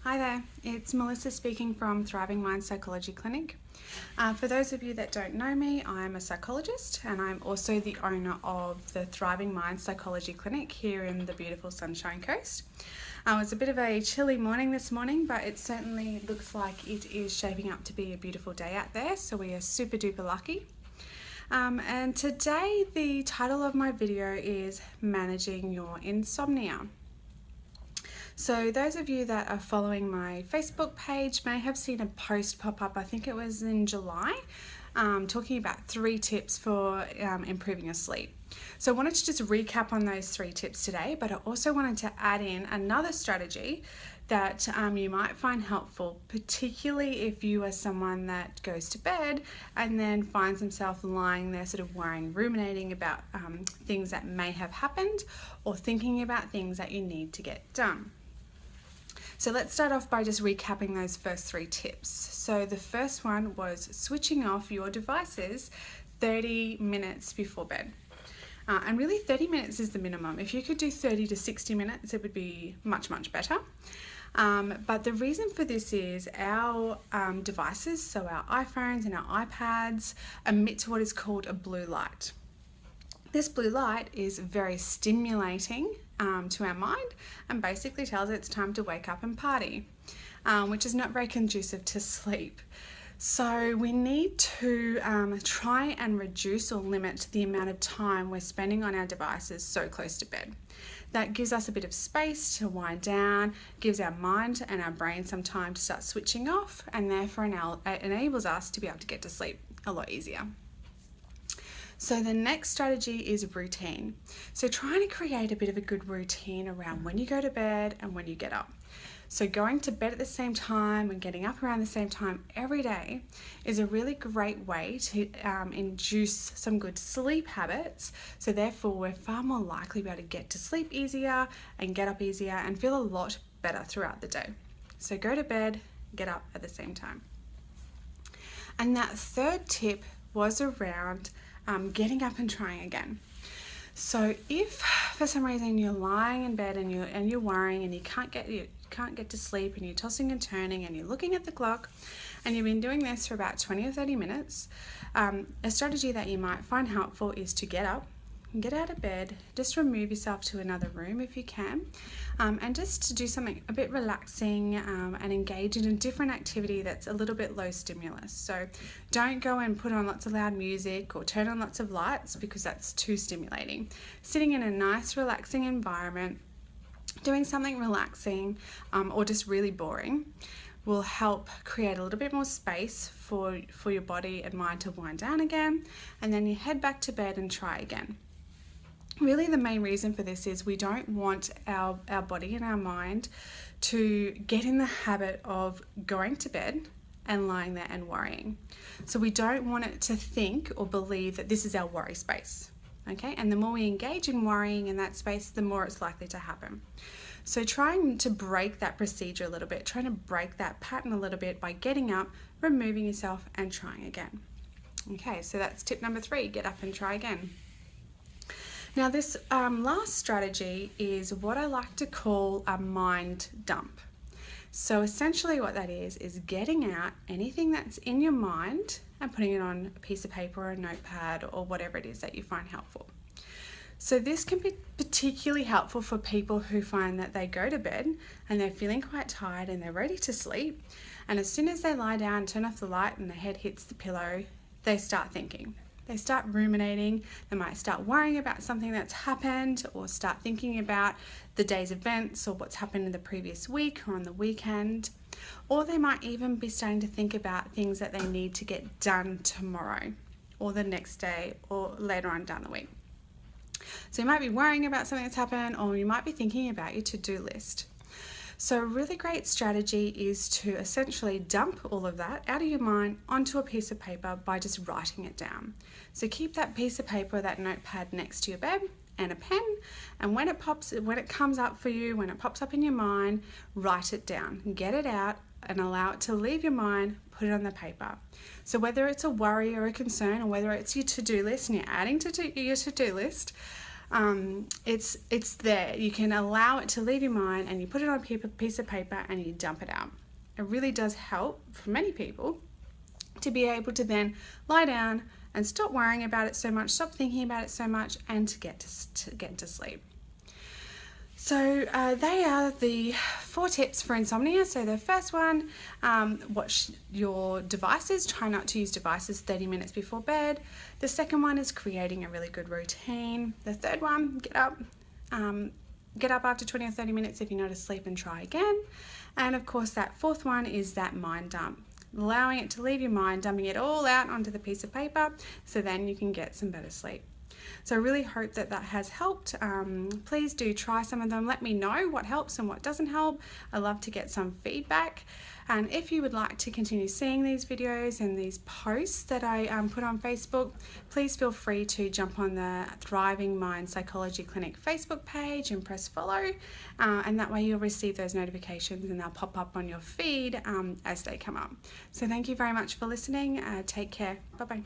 Hi there, it's Melissa speaking from Thriving Mind Psychology Clinic. For those of you that don't know me, I'm a psychologist and I'm also the owner of the Thriving Mind Psychology Clinic here in the beautiful Sunshine Coast. It's a bit of a chilly morning this morning, but it certainly looks like it is shaping up to be a beautiful day out there, so we are super duper lucky. And today the title of my video is Managing Your Insomnia. So those of you that are following my Facebook page may have seen a post pop up, I think it was in July, talking about 3 tips for improving your sleep. So I wanted to just recap on those 3 tips today, but I also wanted to add in another strategy that you might find helpful, particularly if you are someone that goes to bed and then finds himself lying there sort of worrying, ruminating about things that may have happened or thinking about things that you need to get done. So let's start off by just recapping those first 3 tips. So the first one was switching off your devices 30 minutes before bed. And really 30 minutes is the minimum. If you could do 30 to 60 minutes, it would be much, much better. But the reason for this is our devices, so our iPhones and our iPads, emit what is called a blue light. This blue light is very stimulating to our mind and basically tells it it's time to wake up and party, which is not very conducive to sleep. So we need to try and reduce or limit the amount of time we're spending on our devices so close to bed. That gives us a bit of space to wind down, gives our mind and our brain some time to start switching off, and therefore enables us to be able to get to sleep a lot easier. So the next strategy is routine. So trying to create a bit of a good routine around when you go to bed and when you get up. So going to bed at the same time and getting up around the same time every day is a really great way to induce some good sleep habits. So therefore we're far more likely to be able to get to sleep easier and get up easier and feel a lot better throughout the day. So go to bed, get up at the same time. And that third tip was around getting up and trying again. So if for some reason you're lying in bed and you're worrying and you can't get to sleep and you're tossing and turning and you're looking at the clock and you've been doing this for about 20 or 30 minutes, a strategy that you might find helpful is to get up, get out of bed, just remove yourself to another room if you can, and just to do something a bit relaxing and engage in a different activity that's a little bit low stimulus. So don't go and put on lots of loud music or turn on lots of lights because that's too stimulating. Sitting in a nice relaxing environment, doing something relaxing or just really boring will help create a little bit more space for your body and mind to wind down again, and then you head back to bed and try again. Really the main reason for this is we don't want our body and our mind to get in the habit of going to bed and lying there and worrying. So we don't want it to think or believe that this is our worry space. Okay, and the more we engage in worrying in that space, the more it's likely to happen. So trying to break that procedure a little bit, trying to break that pattern a little bit by getting up, removing yourself and trying again. Okay, so that's tip number 3, get up and try again. Now this last strategy is what I like to call a mind dump. So essentially what that is getting out anything that's in your mind and putting it on a piece of paper or a notepad or whatever it is that you find helpful. So this can be particularly helpful for people who find that they go to bed and they're feeling quite tired and they're ready to sleep, and as soon as they lie down, turn off the light and their head hits the pillow, they start thinking. They start ruminating, they might start worrying about something that's happened or start thinking about the day's events or what's happened in the previous week or on the weekend. Or they might even be starting to think about things that they need to get done tomorrow or the next day or later on down the week. So you might be worrying about something that's happened, or you might be thinking about your to-do list. So a really great strategy is to essentially dump all of that out of your mind onto a piece of paper by just writing it down. So keep that piece of paper, that notepad next to your bed and a pen, and when it comes up for you, when it pops up in your mind, write it down, get it out and allow it to leave your mind, put it on the paper. So whether it's a worry or a concern, or whether it's your to-do list and you're adding to your to-do list, it's there. You can allow it to leave your mind, and you put it on a piece of paper and you dump it out. It really does help for many people to be able to then lie down and stop worrying about it so much, stop thinking about it so much, and to get into sleep. So they are the 4 tips for insomnia. So the first one, watch your devices. Try not to use devices 30 minutes before bed. The second one is creating a really good routine. The third one, get up after 20 or 30 minutes if you're not asleep and try again. And of course that fourth one is that mind dump. Allowing it to leave your mind, dumping it all out onto the piece of paper, so then you can get some better sleep. So I really hope that has helped. Please do try some of them. Let me know what helps and what doesn't help. I love to get some feedback. And if you would like to continue seeing these videos and these posts that I put on Facebook, please feel free to jump on the Thriving Mind Psychology Clinic Facebook page and press follow. And that way you'll receive those notifications and they'll pop up on your feed as they come up. So thank you very much for listening. Take care. Bye-bye.